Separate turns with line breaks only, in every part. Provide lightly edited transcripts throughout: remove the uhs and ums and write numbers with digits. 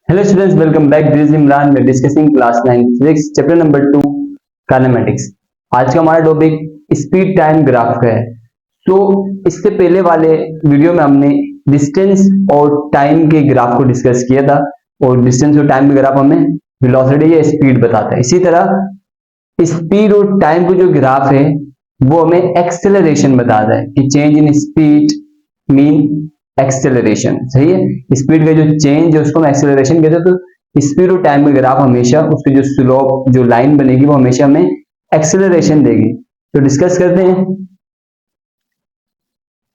Hello students, welcome back. This is Imran. We are discussing class 9 physics chapter number 2 kinematics. आज का हमारा topic speed time graph का है। तो इससे पहले वाले वीडियो में हमने डिस्टेंस और टाइम के ग्राफ को डिस्कस किया था और डिस्टेंस और टाइम के ग्राफ हमें वेलोसिटी या स्पीड बताता है। इसी तरह स्पीड और टाइम को जो ग्राफ है वो हमें एक्सेलरेशन बताता है कि change in speed mean acceleration. सही है, स्पीड का जो चेंज है उसको हम एक्सेलरेशन कहते हैं। तो स्पीड और टाइम का ग्राफ हमेशा उसकी जो स्लोप जो लाइन बनेगी वो हमेशा हमें एक्सेलरेशन देगी। तो डिस्कस करते हैं।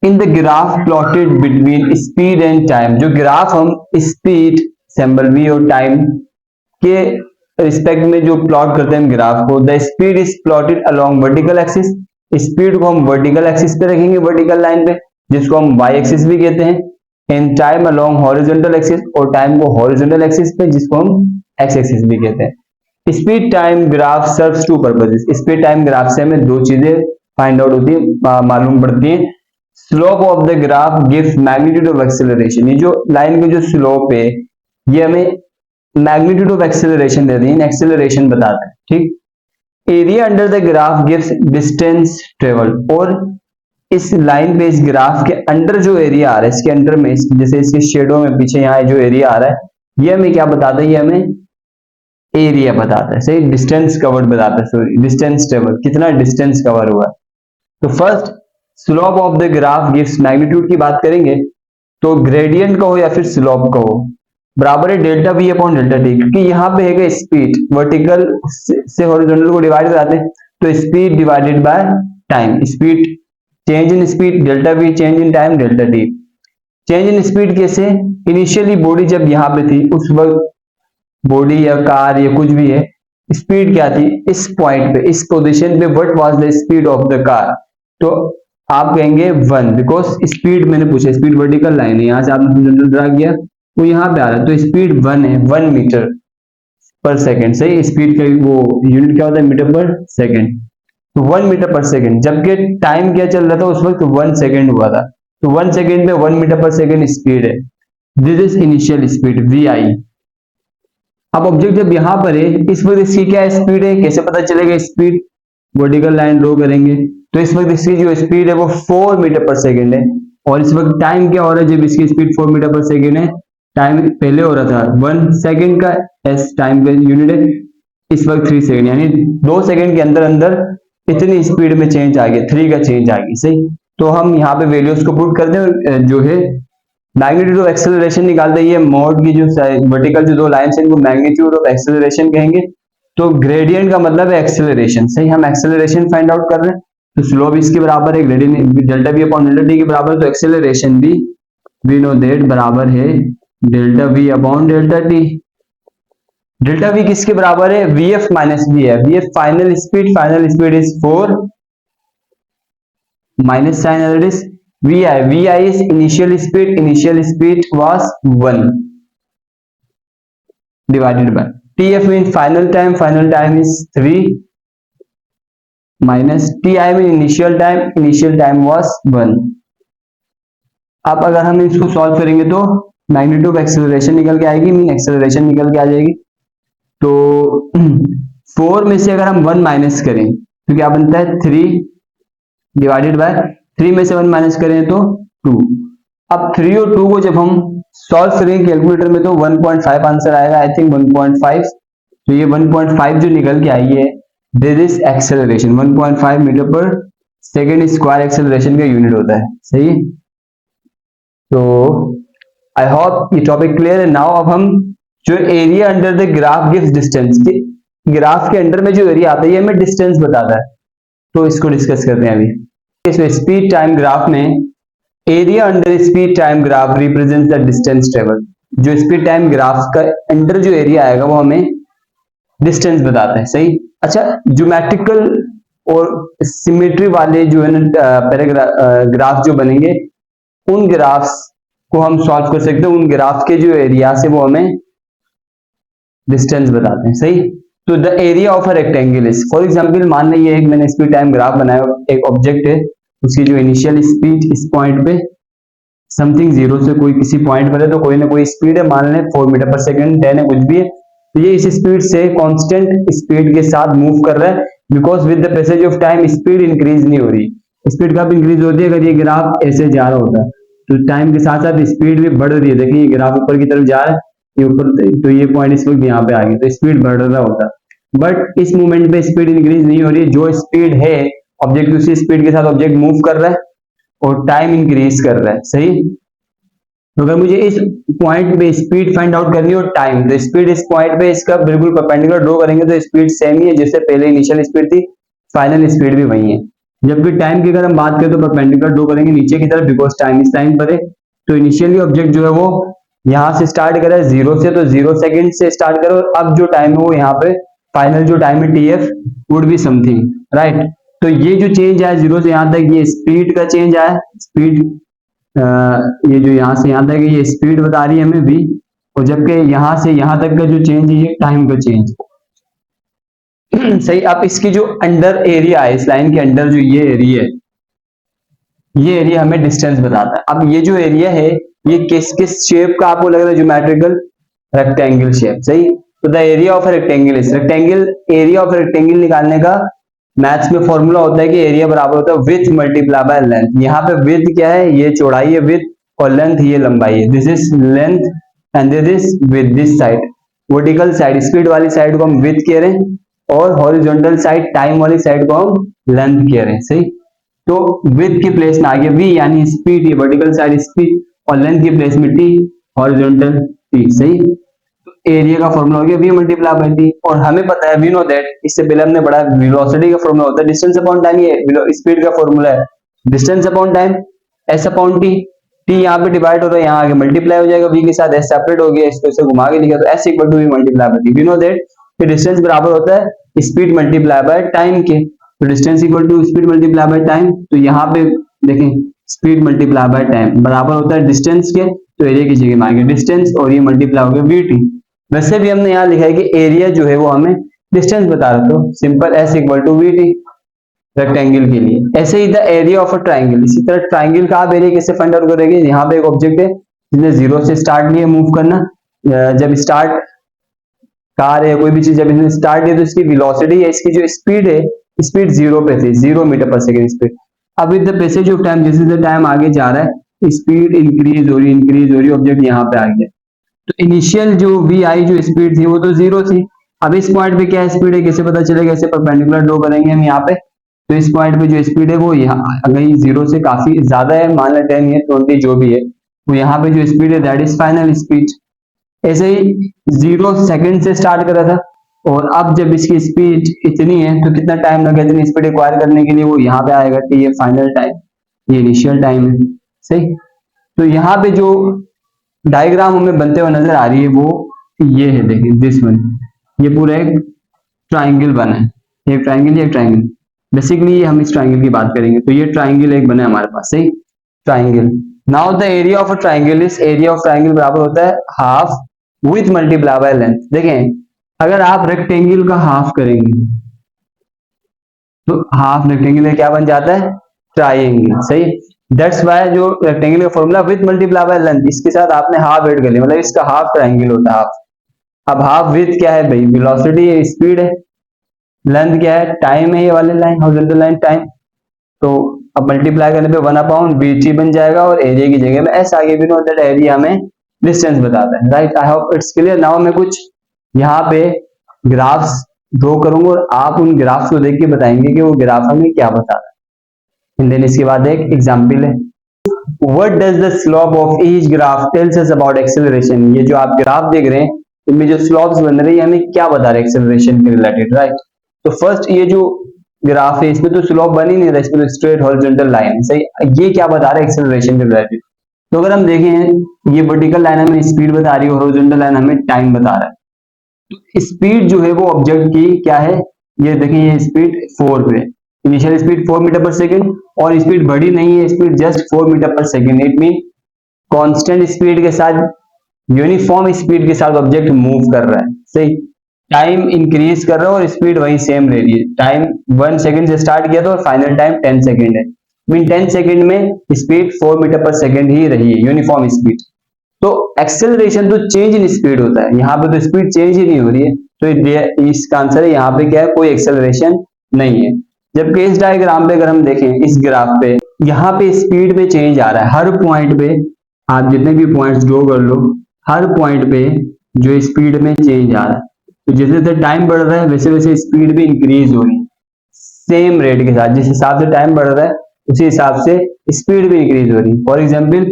In the graph plotted between speed and time, जो ग्राफ हम स्पीड सिंबल वी और टाइम के रिस्पेक्ट में जो प्लॉट करते हैं ग्राफ को, the speed is plotted along vertical axis. Speed को हम वर्टिकल एक्सिस पे रखेंगे, वर्टिकल लाइन पे, जिसको हम वाई एक्सिस भी कहते हैं। And time along horizontal axis, और टाइम को हॉरिजॉन्टल एक्सिस पे, जिसको हम एक्स एक्सिस भी कहते हैं। Speed time graph serves to purposes. Speed time graph से हमें दो चीजें फाइंड आउट होती है, मालूम पड़ती है। Slope of the graph gives magnitude of acceleration. ये जो लाइन का जो स्लोप है ये हमें मैग्नीट्यूड ऑफ एक्सेलरेशन देती है, एक्सेलरेशन बताता है। ठीक, area under the graph gives distance travelled. और इस लाइन पे, इस ग्राफ के अंडर जो एरिया आ रहा है, इसके अंडर में जैसे इसके शेडो में पीछे यहाँ जो एरिया आ रहा है, ये हमें क्या बताता है? ये हमें एरिया बताता है। सही, डिस्टेंस कवर्ड बताता है, सॉरी डिस्टेंस ट्रेवल, कितना डिस्टेंस कवर हुआ। तो first slope of the graph gives magnitude की बात करेंगे तो ग्रेडियंट का हो या फिर स्लोप का हो, बराबर है delta v upon delta T. क्योंकि यहाँ पे है स्पीड वर्टिकल से हॉरिजॉन्टल को डिवाइड कराते हैं, तो speed divided by time. Speed change in speed delta we, change in time delta T. Change in speed कैसे? इनिशियली बॉडी जब यहाँ पे थी उस वक्त बॉडी या कार या कुछ भी है, स्पीड क्या थी? इस पॉइंट पे, इस पोजीशन पे what was the speed of the car? तो आप कहेंगे 1, बिकॉज स्पीड मैंने पूछा, स्पीड वर्टिकल लाइन है, यहाँ से आपने ड्रा किया वो यहाँ पे आ रहा है, तो स्पीड 1 है, 1 मीटर पर सेकेंड। सही, स्पीड का वो यूनिट क्या होता है? Metre per second. तो 1 मीटर पर सेकेंड, जबकि टाइम क्या चल रहा था उस वक्त? 1 सेकेंड हुआ था। तो 1 सेकेंड पे 1 मीटर पर सेकेंड स्पीड है। This is initial speed v i. अब ऑब्जेक्ट जब यहां पर है, इस वक्त इसकी क्या स्पीड है? कैसे पता चलेगा स्पीड? वर्टिकल लाइन ड्रॉ करेंगे तो इस वक्त इसकी जो स्पीड है वो 4 मीटर पर सेकेंड है। और इस वक्त टाइम क्या हो रहा है जब इसकी स्पीड 4 मीटर पर सेकेंड है? टाइम पहले हो रहा था 1 सेकेंड का, एस टाइम का यूनिट है, इस वक्त 3 सेकेंड, यानी 2 सेकेंड के अंदर अंदर इतनी स्पीड में चेंज आ गया, 3 का चेंज आ गई। सही, तो हम यहाँ पे वैल्यूज को पुट करते हैं, जो है मैग्नीट्यूड ऑफ एक्सेलरेशन निकालते हैं। ये मोड की जो वर्टिकल जो दो लाइंस हैं इनको मैग्नीट्यूड ऑफ एक्सेलरेशन कहेंगे। तो ग्रेडियंट का मतलब है एक्सेलरेशन। सही, हम एक्सेलरेशन फाइंड आउट कर रहे हैं, तो स्लोप इसके बराबर है gradient delta v upon delta T के बराबर, तो एक्सेलरेशन भी वी नो दैट बराबर है delta v upon delta t. Delta v किसके बराबर है? वीएफ माइनस वी है। V f final speed is 4 minus sign is v i is initial speed was 1 divided by t f mean final time is 3 minus t i mean initial time was 1। अब अगर हम इसको solve करेंगे तो मैग्नीट्यूड ऑफ एक्सेलरेशन निकल के आएगी, मीन एक्सेलरेशन निकल के आ जाएगी। तो 4 में से अगर हम 1 माइनस करें तो क्या बनता है? 3 डिवाइडेड बाय 3 में से 1 माइनस करें तो 2। अब 3 और 2 को जब हम सॉल्व करेंगे कैलकुलेटर में तो 1.5 आंसर आएगा, आई थिंक 1.5। तो ये 1.5 जो निकल के आई है, this is acceleration. 1.5 metre per second square acceleration का यूनिट होता है। सही, तो आई होप ये टॉपिक क्लियर है। नाउ अब हम जो area under the graph gives distance, graph के अंडर में जो एरिया आता है ये हमें डिस्टेंस बताता है, तो इसको डिस्कस करते हैं अभी। इसमें स्पीड टाइम ग्राफ में area under speed time graph represents the distance travel. जो स्पीड टाइम ग्राफ का अंडर जो एरिया आएगा वो हमें डिस्टेंस बताता है। सही, अच्छा, ज्योमेट्रिकल और सिमेट्री वाले जो है ना ग्राफ जो बनेंगे, उन ग्राफ्स को हम सॉल्व कर सकते हैं। उन ग्राफ के जो एरिया से वो हमें डिस्टेंस बताते हैं। सही, तो the area of a rectangle is, for example मान लीजिए एक मैंने स्पीड टाइम ग्राफ बनाया, एक ऑब्जेक्ट है, उसकी जो इनिशियल स्पीड इस पॉइंट पे समथिंग जीरो से कोई किसी पॉइंट पर है तो कोई ना कोई स्पीड है, मान लें 4 मीटर पर सेकंड, 10 है, कुछ भी है, तो ये इस स्पीड से कांस्टेंट स्पीड के साथ मूव कर रहा है, because with the passage of time speed increase नहीं हो रही। स्पीड कब इंक्रीज होती है? अगर ये ग्राफ ऐसे जा रहा होता तो टाइम के साथ साथ स्पीड भी बढ़ रही है। देखिए ये ग्राफ ऊपर की तरफ जा रहा है, ये ऊपर, तो ये पॉइंट इस वक्त यहाँ पे आ गया, तो स्पीड बढ़ रहा होता, बट इस मूवमेंट पे स्पीड इंक्रीज नहीं हो रही है। जो स्पीड है ऑब्जेक्ट, उसी स्पीड के साथ ऑब्जेक्ट मूव कर रहा है और टाइम इंक्रीज कर रहा है, सही। तो अगर मुझे इस पॉइंट पे स्पीड फाइंड आउट करनी हो टाइम, तो स्पीड इस पॉइंट पे इसका बिल्कुल परपेंडिकुलर ड्रॉ करेंगे तो स्पीड सेम ही है जैसे पहले इनिशियल स्पीड थी, फाइनल स्पीड भी वही है। जबकि टाइम की अगर हम बात करें तो परपेंडिकुलर ड्रॉ करेंगे नीचे की तरफ, बिकॉज टाइम इस टाइम पर है। तो इनिशियली ऑब्जेक्ट जो है वो यहाँ से स्टार्ट करा है जीरो से, तो 0 सेकंड से स्टार्ट करो, अब जो टाइम है वो यहाँ पे फाइनल जो टाइम है TF would be something, right. तो ये जो चेंज आया जीरो से यहाँ तक, ये स्पीड का चेंज आया, स्पीड ये जो यहाँ से यहाँ तक है ये स्पीड बता रही है हमें v, और जबकि यहाँ से यहाँ तक का जो चेंज है ये टाइम का चेंज। सही। अब इसकी जो अंडर एरिया है, इस लाइन के अंडर जो ये एरिया है, ये एरिया हमें डिस्टेंस बताता है। अब ये जो एरिया है ये किस किस शेप का आपको लग रहा है? ज्योमेट्रिकल रेक्टेंगल शेप, सही। तो the area of rectangle is, rectangle area of rectangle निकालने का मैथ्स में फॉर्मूला होता है कि एरिया बराबर होता है विड्थ मल्टीप्लाई बाय लेंथ। यहाँ पे विड्थ क्या है? ये चौड़ाई है विड्थ, और लेंथ ये लंबाई है। This is length and this is width. This side vertical side, speed वाली साइड को हम विड्थ कह रहे हैं, और हॉरिजॉन्टल साइड टाइम वाली साइड को हम लेंथ कह रहे हैं, सही। तो विड्थ की प्लेस में आ गया v यानी स्पीड, ये वर्टिकल साइड स्पीड, और लेंथ की प्लेस में t, हॉरिजॉन्टल t, सही। तो एरिया का फॉर्मूला हो गया v मल्टीप्लाई बाय t, और हमें पता है वी नो दैट, इससे पहले हमने पढ़ा वेलोसिटी का फॉर्मूला होता है डिस्टेंस अपॉन टाइम, ये स्पीड का फॉर्मूला है distance upon time, s upon t। t यहाँ पे डिवाइड हो रहा है, यहाँ आगे मल्टीप्लाई हो जाएगा v के साथ, s सेपरेट हो गया, इसको इसे घुमा के लिखा तो s equal to v multiply by t। We know that कि डिस्टेंस बराबर होता है स्पीड मल्टीप्लाई बाय टाइम के, तो distance equal to speed multiply by time. तो यहाँ पे देखें स्पीड मल्टीप्लाई बाय टाइम बराबर होता है डिस्टेंस के, तो एरिया की जगह में आ गया डिस्टेंस, और ये मल्टीप्लाई हो गया वीटी। वैसे भी हमने यहाँ लिखा है कि एरिया जो है वो हमें डिस्टेंस बता रहा, तो simple s equal to v t rectangle के लिए। ऐसे ही the area of a triangle, इसी तरह ट्राइंगल का आप एरिया कैसे फाइंड आउट करेंगे? यहाँ पे एक ऑब्जेक्ट है जिसने जीरो से स्टार्ट लिया मूव करना, जब स्टार्ट कार है कोई भी चीज जब इसने स्टार्ट किया तो इसकी वेलोसिटी है, इसकी जो स्पीड है, स्पीड 0 पे थी, 0 मीटर पर सेकंड स्पीड। अब with the passage of time, जैसे जैसे टाइम आगे जा रहा है स्पीड इंक्रीज हो रही, ऑब्जेक्ट यहाँ पे आ गया। तो इनिशियल जो वी आई जो स्पीड थी वो तो 0 थी, अब इस पॉइंट पे क्या स्पीड है कैसे पता चलेगा? ऐसे परपेंडिकुलर ड्रॉ करेंगे हम यहाँ पे, तो इस पॉइंट पे जो स्पीड है वो यहाँ अगर 0 से काफी ज्यादा है, मान लें 10 या 20 जो भी है, तो यहाँ पे जो स्पीड है दैट इज फाइनल स्पीड। ऐसे ही 0 सेकंड से स्टार्ट करा था, और अब जब इसकी स्पीड इतनी है तो कितना टाइम लगा इतनी स्पीड एक्वायर करने के लिए? वो यहाँ पे आएगा कि ये फाइनल टाइम, ये इनिशियल टाइम है, सही। तो यहाँ पे जो डायग्राम हमें बनते हुए नजर आ रही है वो ये है, देखिए दिस वन, ये पूरा एक ट्राइंगल बना है, एक ट्राइंगल, एक ट्राइंगल। बेसिकली हम इस ट्राइंगल की बात करेंगे, तो ये ट्राइंगल एक बना है हमारे पास, सही triangle. Now the area of a triangle is, area of triangle बराबर होता है half width multiply by length. देखें अगर आप रेक्टेंगल का हाफ करेंगे तो हाफ रेक्टेंगल क्या बन जाता है? ट्राइंगल, सही। दैट्स वाई जो रेक्टेंगल का formula width multiply by length, इसके साथ आपने हाफ ऐड कर लिया, मतलब इसका हाफ ट्राइंगल होता है हाफ। अब हाफ विड्थ क्या है भाई? वेलोसिटी है, स्पीड है, लेंथ क्या है? टाइम है, ये वाली लाइन हॉरिजॉन्टल लाइन टाइम। तो अब मल्टीप्लाई करने पे 1 अपॉन वीटी बन जाएगा, और एरिया की जगह में एस आगे, भी नो दैट एरिया हमें डिस्टेंस बताता है, right. I hope it's clear. Now मैं कुछ यहाँ पे ग्राफ्स ड्रॉ करूंगा और आप उन ग्राफ्स को देख के बताएंगे कि वो ग्राफ हमें क्या बता रहा है। देन इसके बाद एक एग्जांपल है, what does the slope of each graph tells us about acceleration. ये जो आप ग्राफ देख रहे हैं इनमें जो स्लोप्स बन रही है हमें क्या बता रहे हैं एक्सेलरेशन के रिलेटेड, राइट। तो फर्स्ट ये जो ग्राफ है इसमें तो स्लोप बन ही नहीं रहा, इसमें तो स्ट्रेट हॉरिजॉन्टल लाइन, सही। ये क्या बता रहा है? एक्सेलरेशन के रिलेटेड। तो अगर हम देखें ये वर्टिकल लाइन हमें स्पीड बता रही है, हॉरिजॉन्टल लाइन हमें टाइम बता रहा है। तो स्पीड जो है वो ऑब्जेक्ट की क्या है? ये देखें ये स्पीड 4 पे, initial speed 4 metre per second, और स्पीड बढ़ी नहीं है, speed just 4 metre per second. It mean constant speed के साथ, यूनिफॉर्म स्पीड के साथ ऑब्जेक्ट मूव कर रहा है, सही। टाइम इंक्रीज कर रहा है और स्पीड वही सेम रह रही है। टाइम 1 सेकंड से स्टार्ट किया तो फाइनल टाइम 10 सेकंड है। मीन 10 सेकंड में स्पीड 4 मीटर पर सेकंड ही रही है, यूनिफॉर्म स्पीड। तो एक्सेलरेशन तो चेंज इन स्पीड होता है, यहाँ पे तो स्पीड चेंज ही नहीं हो रही है, तो इसका आंसर है यहाँ पे क्या है, कोई एक्सेलरेशन नहीं है। जबकि इस डायग्राम पे अगर हम देखें, इस ग्राफ पे यहाँ पे स्पीड में चेंज आ रहा है, हर पॉइंट पे आप जितने भी पॉइंट्स ड्रॉ कर लो, हर पॉइंट पे जो स्पीड में चेंज आ रहा है, तो जैसे जैसे टाइम बढ़ रहा है वैसे वैसे स्पीड भी इंक्रीज हो रही है, सेम रेट के साथ, जिस हिसाब से टाइम बढ़ रहा है उसी हिसाब से स्पीड भी इंक्रीज हो रही है। फॉर एग्जाम्पल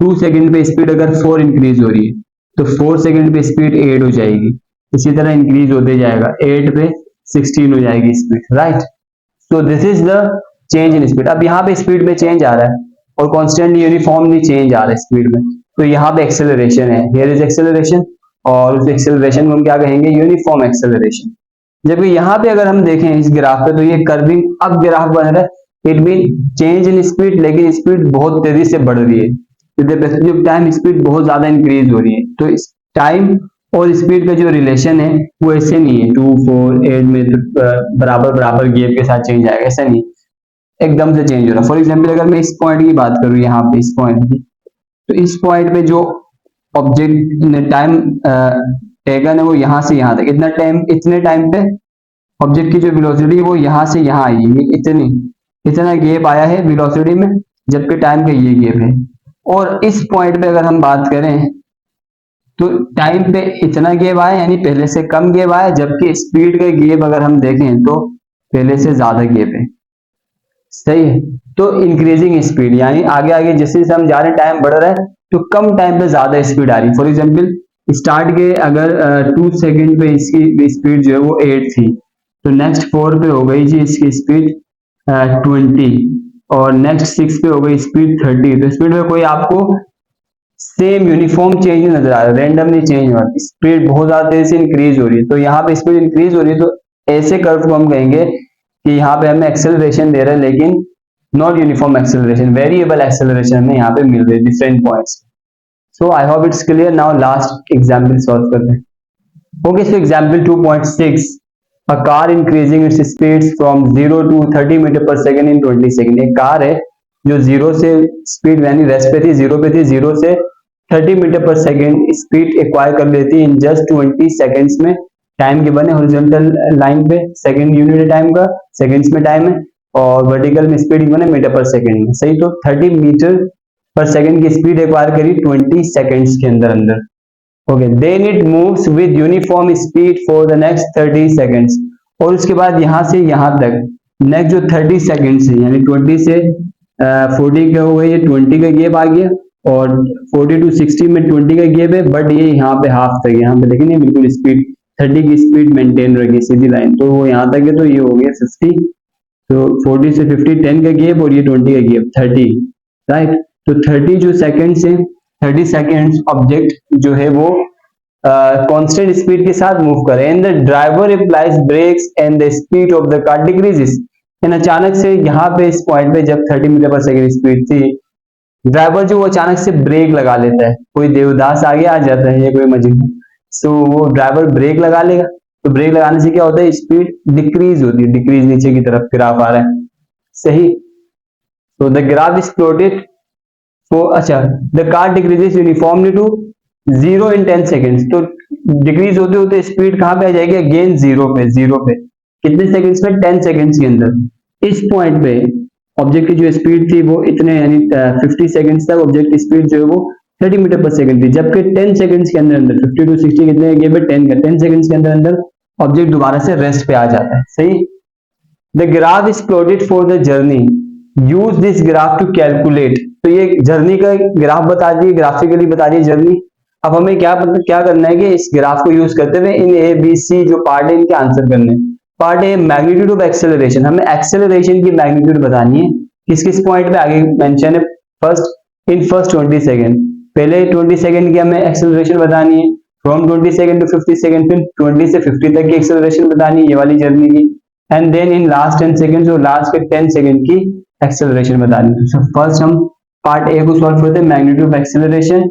2 सेकंड पे स्पीड अगर 4 इंक्रीज हो रही है तो 4 सेकंड पे स्पीड 8 हो जाएगी, इसी तरह इंक्रीज होते जाएगा, 8 पे 16 हो जाएगी speed, right. So this is the change in speed. अब यहाँ पे स्पीड में चेंज आ रहा है और कॉन्स्टेंटली यूनिफॉर्मली चेंज आ रहा है स्पीड में, तो यहाँ पे एक्सेलरेशन है, हियर इज एक्सेलरेशन, और उस एक्सेलरेशन को हम क्या कहेंगे, यूनिफॉर्म एक्सेलरेशन। जबकि यहाँ पे अगर हम देखें इस ग्राफ पे, तो ये कर्विंग अब ग्राफ बन रहा है, it mean change in speed, लेकिन स्पीड बहुत तेजी से बढ़ रही है, तो टाइम स्पीड बहुत ज्यादा इंक्रीज हो रही है। तो इस टाइम और स्पीड का जो रिलेशन है वो ऐसे नहीं है 2 4 8 में बराबर बराबर गैप के साथ चेंज आएगा, ऐसा नहीं, एकदम से चेंज हो रहा है। फॉर एग्जाम्पल अगर मैं इस पॉइंट की बात करूँ, यहाँ पे इस पॉइंट की, तो इस पॉइंट पे जो ऑब्जेक्ट टाइम टेकन है वो यहाँ से यहाँ तक, इतना टाइम, इतने टाइम पे ऑब्जेक्ट की जो वेलोसिटी है वो यहाँ से यहाँ आई है, इतना गैप आया है वेलोसिटी में, जबकि टाइम का ये गैप है। और इस पॉइंट पे अगर हम बात करें तो टाइम पे इतना गैप आया, यानी पहले से कम गैप आया, जबकि स्पीड का गैप अगर हम देखें तो पहले से ज्यादा गैप है, सही है। तो इंक्रीजिंग स्पीड यानी आगे आगे जैसे जैसे हम जा रहे हैं टाइम बढ़ रहा है तो कम टाइम पे ज्यादा स्पीड आ रही है। फॉर एग्जांपल स्टार्ट के अगर 2 सेकंड पे इसकी स्पीड जो है वो 8 थी, तो नेक्स्ट 4 पे हो गई जी इसकी स्पीड 20, और नेक्स्ट 6 पे हो गई स्पीड 30। तो स्पीड में कोई आपको सेम यूनिफॉर्म चेंज नजर आ रहा है, रैंडमली चेंज हो रहा है, स्पीड बहुत ज्यादा तेजी से इंक्रीज हो रही है। तो यहाँ पे स्पीड इंक्रीज हो रही है, तो ऐसे कर्व को हम कहेंगे कि यहाँ पे हमें एक्सेलरेशन दे रहा है, लेकिन not uniform acceleration, variable acceleration हमें यहाँ पे मिल रही है different points. So I hope it's clear. Now last example solve करते हैं। Okay, so example 2.6, a car increasing its speeds from 0 to 30 metre per second in 20 second. एक car है जो 0 से स्पीड यानी रेस्ट पे थी, 0 पे थी, 0 से 30 metre per second speed acquire कर लेती है इन जस्ट 20 सेकेंड्स में। टाइम के बने हॉरिजॉन्टल लाइन पे सेकेंड यूनिट है टाइम का, सेकेंड्स में टाइम है, और वर्टिकल में स्पीड बने मीटर पर सेकेंड में, सही। तो 30 मीटर पर सेकेंड की स्पीड एक्वायर करी 20 सेकेंड्स के अंदर अंदर। Okay, then it moves with uniform speed for the next 30 seconds, और उसके बाद यहाँ से यहाँ तक नेक्स्ट जो 30 सेकेंड्स है, यानी 20 से 40 का हो गया, ये 20 का गैप आ गया, और 40 टू 60 में 20 का गैप है, बट ये यहाँ पे हाफ तक, यहाँ पे देखेंगे बिल्कुल स्पीड 30 की स्पीड मेंटेन रखी सीधी लाइन, तो वो यहाँ तक है, तो ये हो गया 50। तो 40 से 50 10 का गैप, और ये 20 का गैप 30, राइट। तो 30 जो सेकेंड्स है, 30 सेकेंड्स ऑब्जेक्ट जो है वो कांस्टेंट स्पीड के साथ मूव करे, and the driver applies brakes and the speed of the car decreases. And अचानक से यहाँ पे इस पॉइंट पे जब 30 मीटर पर सेकेंड स्पीड थी, ड्राइवर जो वो अचानक से ब्रेक लगा लेता है, कोई देवदास आगे आ जाता है या कोई मजनू, सो वो ड्राइवर ब्रेक लगा लेगा। तो ब्रेक लगाने से क्या होता है, स्पीड डिक्रीज होती है, डिक्रीज नीचे की तरफ ग्राफ आ रहा है, सही। तो the graph is plotted for, अच्छा, the car decreases uniformly to 0 in 10 seconds. तो डिक्रीज होते होते स्पीड कहां पे आ जाएगी, अगेन 0 पे, 0 पे कितने सेकेंड्स में, 10 सेकेंड्स के अंदर। इस पॉइंट पे ऑब्जेक्ट की जो स्पीड थी वो इतने यानी 50 सेकेंड्स तक ऑब्जेक्ट की स्पीड जो है वो 30 मीटर पर सेकेंड थी, जबकि 10 सेकेंड्स के अंदर अंदर 50 टू 60 कितने गए, 10 का 10 सेकेंड्स के अंदर अंदर ऑब्जेक्ट दोबारा से रेस्ट पे आ जाता है, सही। The graph is plotted for the journey, use this graph to calculate. तो ये जर्नी का ग्राफ बता दिए, ग्राफिकली बता दिए जर्नी। अब हमें क्या करना है कि इस ग्राफ को यूज करते हुए इन ए बी सी जो पार्ट है इनके आंसर करने। Part A, magnitude of acceleration, हमें एक्सेलरेशन की मैग्नीट्यूड बतानी है, किस किस पॉइंट पे आगे मेंशन है, फर्स्ट 20 सेकेंड, पहले 20 सेकेंड की हमें एक्सेलरेशन बतानी है, फ्रॉम 20 सेकेंड टू 50 सेकेंड, फिर 20 से 50 तक की एक्सेलरेशन बतानी है, ये वाली जर्नी की, and then in last 10 second और लास्ट के 10 सेकेंड की एक्सेलरेशन बतानी है। तो फर्स्ट हम पार्ट ए को सॉल्व करते हैं, magnitude of acceleration.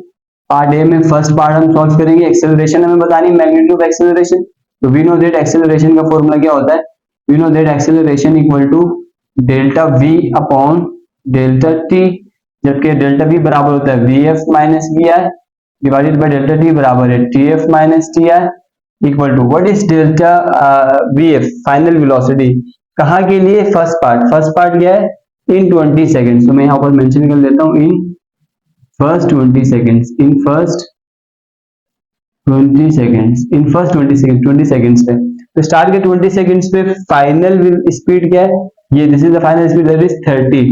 Part A में फर्स्ट पार्ट हम सॉल्व करेंगे, एक्सेलरेशन हमें बतानी है, मैग्नीट्यूड ऑफ एक्सेलरेशन। तो वी नो दैट एक्सेलरेशन का फॉर्मूला क्या होता है, we know that acceleration equal to delta v upon delta t, जबकि डेल्टा वी बराबर होता है v f minus v i divided by delta t बराबर है t f minus t i equal to what is delta V F final velocity कहाँ के लिए? First part क्या है? इन 20 सेकेंड्स। तो मैं यहाँ पर मेंशन कर देता हूँ in first 20 seconds, in first 20 seconds, in first 20 seconds पे। तो स्टार्ट के 20 सेकेंड्स पे फाइनल स्पीड क्या है? ये this is the final speed that is 30।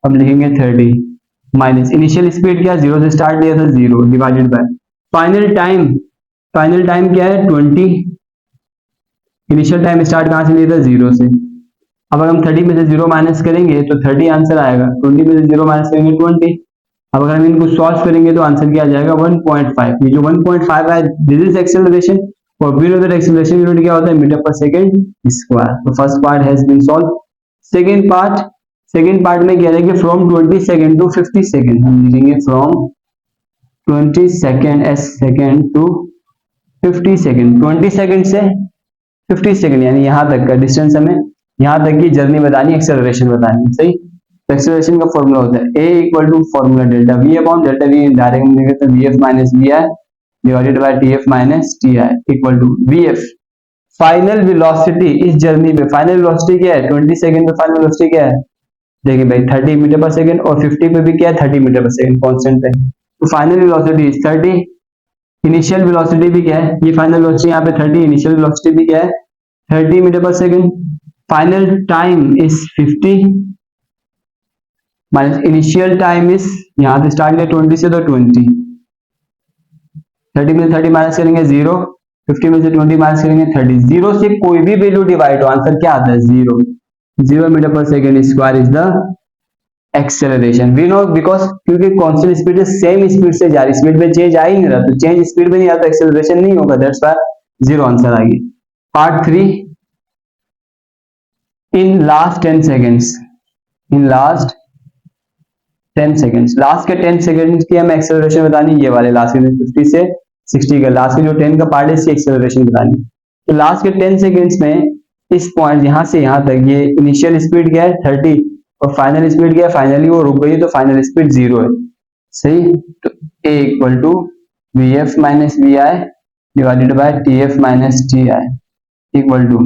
हम लिखेंगे 30 माइनस इनिशियल स्पीड क्या? 0 से स्टार्ट किया था 0 डिवाइडेड बाय फाइनल टाइम क्या है? 20। इनिशियल टाइम स्टार्ट कहां से लिया था? 0 से। अब अगर हम 30 में से 0 माइनस करेंगे तो 30 आंसर आएगा, 20 में से 0 माइनस करेंगे 20। अब अगर हम इनको सॉल्व करेंगे तो आंसर क्या आ जाएगा? 1.5। ये जो 1.5 है दिस इज एक्सेलरेशन और we know that acceleration unit क्या होता है? Metre per second square. तो first part has been solve. Second part में कह रहे हैं कि फ्रॉम 20 सेकंड टू 50 सेकंड, हम लिखेंगे from 20 second as second to 50 second. 20 second से 50 सेकंड यानी यहां तक का डिस्टेंस, हमें यहां तक की जर्नी बतानी, एक्सेलरेशन बतानी, सही। तो एक्सेलरेशन का फॉर्मूला होता है a equal to formula delta v upon delta v, direct में लिखें तो vf minus vi divided by tf minus ti equal to vf final velocity इस जर्नी पे। फाइनल वेलोसिटी क्या है? 20 सेकंड पे फाइनल वेलोसिटी क्या है? देखिए भाई 30 मीटर पर सेकंड और 50 पे भी क्या है? 30 मीटर पर सेकंड कांस्टेंट है। तो final velocity is 30। Initial velocity भी क्या है? ये फाइनल वेलोसिटी यहाँ पे 30, इनिशियल वेलोसिटी भी क्या है? 30 metre per second. Final time is 50 minus initial time is, यहां से स्टार्ट किया 20 से तो 20, 30 में से 30 माइनस करेंगे 0, 50 में से 20 माइनस करेंगे 30। 0 से कोई भी वैल्यू डिवाइड हो आंसर क्या आता है? 0 metre per second square is the acceleration. We know because क्योंकि कांस्टेंट स्पीड से सेम स्पीड से जा रही, स्पीड में चेंज आ ही नहीं रहा, तो चेंज स्पीड में नहीं आता, एक्सेलरेशन नहीं होगा, दैट्स व्हाई 0 आंसर आ गई। पार्ट 3 इन लास्ट 10 सेकेंड्स, इन लास्ट 10 सेकेंड्स, लास्ट के 10 सेकेंड्स की हमें एक्सेलरेशन बतानी, ये वाले लास्ट के 50 से 60 का लास्ट के जो 10 का पार्ट है इसकी एक्सेलरेशन बतानी। तो लास्ट के 10 सेकेंड्स में इस पॉइंट यहां से यहां तक ये इनिशियल स्पीड क्या है? 30 और फाइनल स्पीड क्या है? फाइनली वो रुक गई तो फाइनल स्पीड 0 है, सही। तो a equal to v f minus v i divided by t f minus t i equal to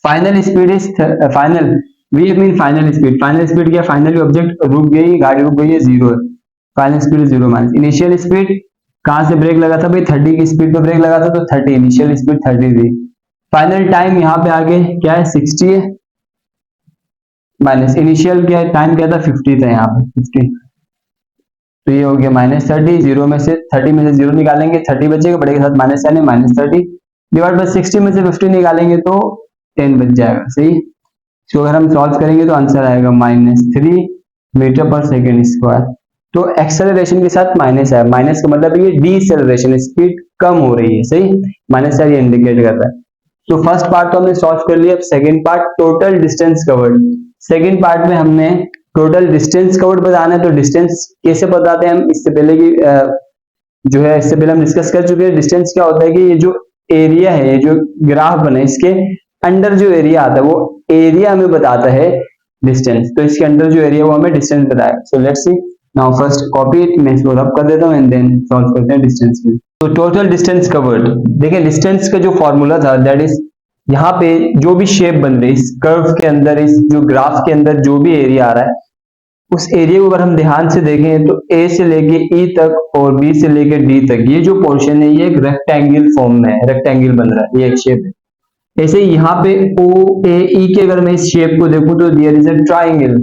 final speed is final v mean final speed क्या? फाइनली ऑब्जेक्ट रुक गई, गाड़ी रुक गई है, 0 है, final speed 0 minus initial speed कहां से ब्रेक लगा था भाई? 30 की स्पीड पे ब्रेक लगा था तो 30, इनिशियल स्पीड 30 थी। फाइनल टाइम यहाँ पे आगे क्या है? 60 है माइनस इनिशियल क्या है? टाइम क्या था? 50 था यहाँ पे 50, तो ये हो गया माइनस 30। 0 में से 30 में से 0 निकालेंगे 30 बचेगा, बड़े के साथ माइनस यानी माइनस 30 डिवाइड बाय 60 में से 50 निकालेंगे तो 10 बच जाएगा, सही। इसको अगर हम सॉल्व करेंगे तो आंसर आएगा -3 मीटर पर सेकेंड स्क्वायर। तो एक्सेलरेशन के साथ माइनस है, माइनस का मतलब ये डीसेलरेशन, स्पीड कम हो रही है, सही। माइनस ये इंडिकेट करता है। तो फर्स्ट पार्ट तो हमने सॉल्व कर लिया। अब second part total distance covered. Second part में हमने टोटल डिस्टेंस कवर्ड बताना है। तो डिस्टेंस कैसे बताते हैं हम? इससे पहले की जो है इससे पहले हम डिस्कस कर चुके हैं। डिस्टेंस क्या होता है कि ये जो एरिया है, ये जो ग्राफ बना है, इसके अंडर जो एरिया आता है वो एरिया हमें बताता है डिस्टेंस। तो इसके अंदर जो एरिया वो हमें डिस्टेंस बताएगा। So let's see now first copy it, मैं इसको रब कर देता हूं एंड देन सॉल्व करते हैं डिस्टेंस के। तो टोटल डिस्टेंस कवर्ड, देखिए डिस्टेंस का जो फॉर्मूला था दैट इज, यहाँ पे जो भी शेप बन रही है इस कर्व के अंदर, इस जो ग्राफ के अंदर जो भी एरिया आ रहा है उस एरिया को अगर हम ध्यान से देखें तो ए से लेके ई तक और बी से लेके डी तक ये जो पोर्शन है ये एक रेक्टेंगल फॉर्म में है, रेक्टेंगल बन रहा है, ये एक शेप है। ऐसे यहाँ पे ओ ए ई के अगर मैं इस शेप को देखूं तो देयर इज अ ट्राइंगल,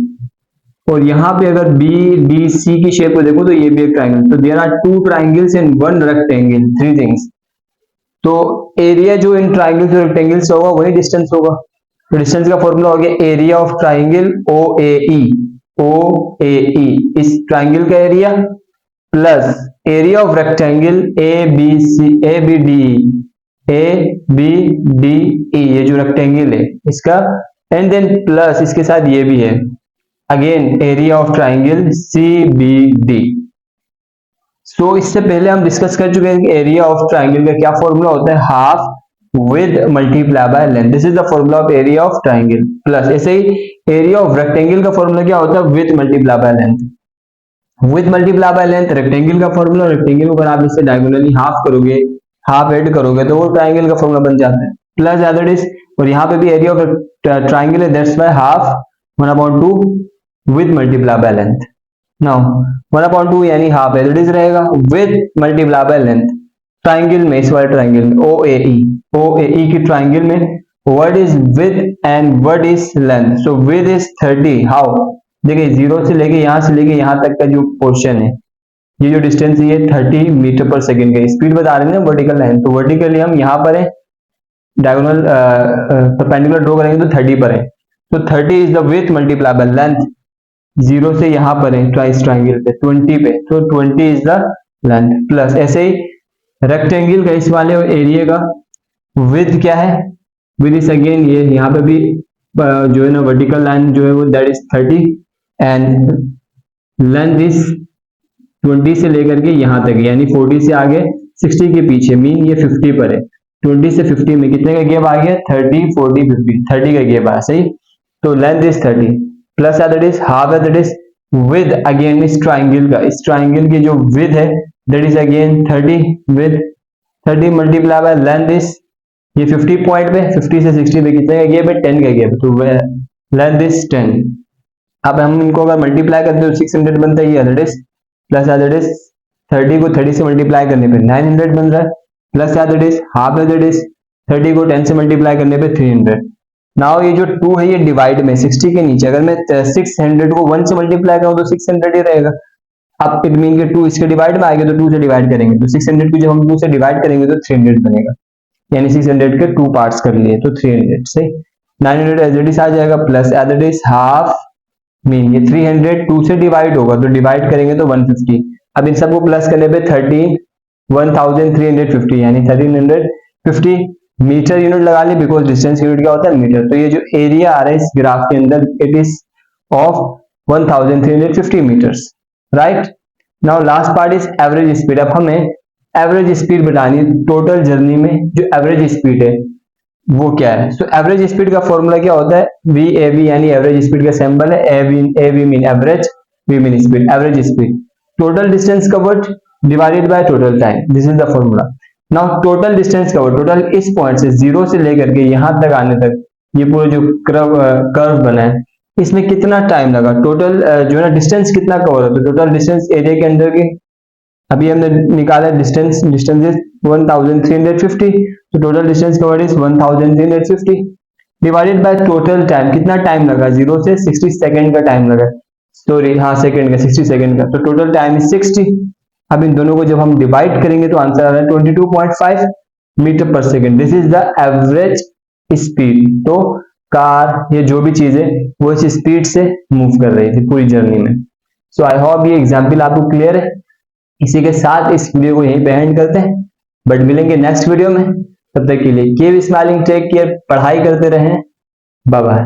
और यहाँ पे अगर बी डी सी की शेप को देखूं तो ये भी एक ट्राइंगल। तो there are 2 triangles and 1 rectangle, 3 things. तो एरिया जो इन ट्राइंगल्स और रेक्टेंगल्स होगा वही डिस्टेंस होगा। तो डिस्टेंस का फॉर्मूला हो गया area of triangle O A E, इस ट्राइंगल का area plus area of rectangle A B D E, ये जो रेक्टेंगल है इसका, एंड देन प्लस इसके साथ ये भी है again area of triangle c b d. So इससे पहले हम डिस्कस कर चुके हैं कि एरिया ऑफ ट्राइंगल का क्या फॉर्मूला होता है, half with multiply by length, this is the formula of area of triangle. Plus ऐसे ही एरिया ऑफ रेक्टेंगल का फॉर्मूला क्या होता है, with multiply by length. With multiply by length rectangle का फॉर्मूला, रेक्टेंगल को अगर आप इससे डायगोनली हाफ करोगे, हाफ ऐड करोगे तो वो ट्राइंगल का फॉर्मूला बन जाता है। प्लस दैट इज, और यहाँ पे भी एरिया ऑफ ट्राइंगल है, that's by half 1/2 with multiply by length. Now 1/2 यानी हाफ है, दैट इज रहेगा with multiply by length. Triangle में, इस वाले ट्राइंगल में OAE की ट्राइंगल में what is with and what is length. So with is 30, how, देखिए 0 से लेके यहाँ से लेके यहाँ तक का जो पोर्शन है, ये जो डिस्टेंस है, ये 30 मीटर पर सेकंड का स्पीड बता रहे हैं ना, वर्टिकल लाइन। तो वर्टिकली हम यहाँ पर है, डायगोनल परपेंडिकुलर ड्रॉ करेंगे तो 30 पर है। तो 30 is the width multiply by length, 0 से यहाँ पर है ट्राइस ट्राइंगल पे 20 पे, तो 20 इज द लेंथ। प्लस ऐसे ही रेक्टेंगल का, इस वाले एरिया का विड्थ क्या है, विद इज अगेन ये यहाँ पे भी जो है ना वर्टिकल लाइन जो है वो that is 30 and length is 20 से लेकर के यहाँ तक, यानी 40 से आगे 60 के पीछे, मीन ये 50 पर है। 20 से 50 में कितने का गैप आ गया, 30 40 50, 30 का गैप आया, सही। तो length is 30 plus that is half है, दैट इज विद अगेन इस ट्राइंगल का, इस ट्राइंगल की जो विद है that is again 30 with 30 multiply by length is, ये 50 पॉइंट पे, 50 से 60 पे कितने का गैप है, 10 का गैप, तो लेंथ इज 10। अब हम इनको अगर मल्टीप्लाई करते हैं तो 600 बनता है, ये that is plus that is 30 को 30 से मल्टीप्लाई करने पे 900 बन रहा है, plus that is half that is 30 को 10 से मल्टीप्लाई करने पे 300। नाउ ये जो 2 है ये डिवाइड में 60 के नीचे, अगर मैं 600 को 1 से मल्टीप्लाई करूं तो 600 ही रहेगा। अब इट मीन कि 2 इसके डिवाइड में आएगा तो 2 से डिवाइड करेंगे, तो 600 को जब हम 2 से डिवाइड करेंगे तो 300 बनेगा, यानी 600 के 2 पार्ट्स कर लिए तो 300, सही। 900 एज इट इज आ जाएगा, plus as it is half, mean ये 300 2 से डिवाइड होगा तो डिवाइड करेंगे तो 150। अब इन सबको प्लस करने पे 1350 यानी 1350 मीटर यूनिट लगा ली, बिकॉज डिस्टेंस यूनिट क्या होता है, मीटर। तो ये जो एरिया आ रहा है इस ग्राफ के अंदर, it is of 1350 metres, right. Now last part is average speed. अब हमें एवरेज स्पीड बतानी है टोटल जर्नी में, जो एवरेज स्पीड है वो क्या है। सो एवरेज स्पीड का फॉर्मूला क्या होता है, VAV, यानी एवरेज स्पीड का सिंबल है, AV mean average, V mean speed, average speed, total distance covered divided by total time, this is the formula. Now total distance covered, total इस point से 0 से लेकर के यहाँ तक आने तक, ये पूरा जो कर्व बना है, इसमें कितना टाइम लगा, टोटल जो है ना डिस्टेंस कितना कवर होता है, टोटल डिस्टेंस एरिया के अंदर की अभी हमने निकाला डिस्टेंस इज 1350, तो total distance covered is 1350 divided by total time, कितना टाइम लगा, 0 से 60 सेकंड का टाइम लगा, सॉरी हाँ सेकंड का, 60 सेकंड का, तो टोटल टाइम इज 60। अब इन दोनों को जब हम डिवाइड करेंगे तो आंसर आ रहा है 22.5 metre per second, this is the average speed. तो कार, ये जो भी चीज है वो इस स्पीड से मूव कर रही थी पूरी जर्नी में। सो आई होप ये एग्जाम्पल आपको क्लियर है। इसी के साथ इस वीडियो को यहीं पे एंड करते हैं, बट मिलेंगे नेक्स्ट वीडियो में, तब तक के लिए कीप स्माइलिंग, टेक केयर, पढ़ाई करते रहें, बाय बाय।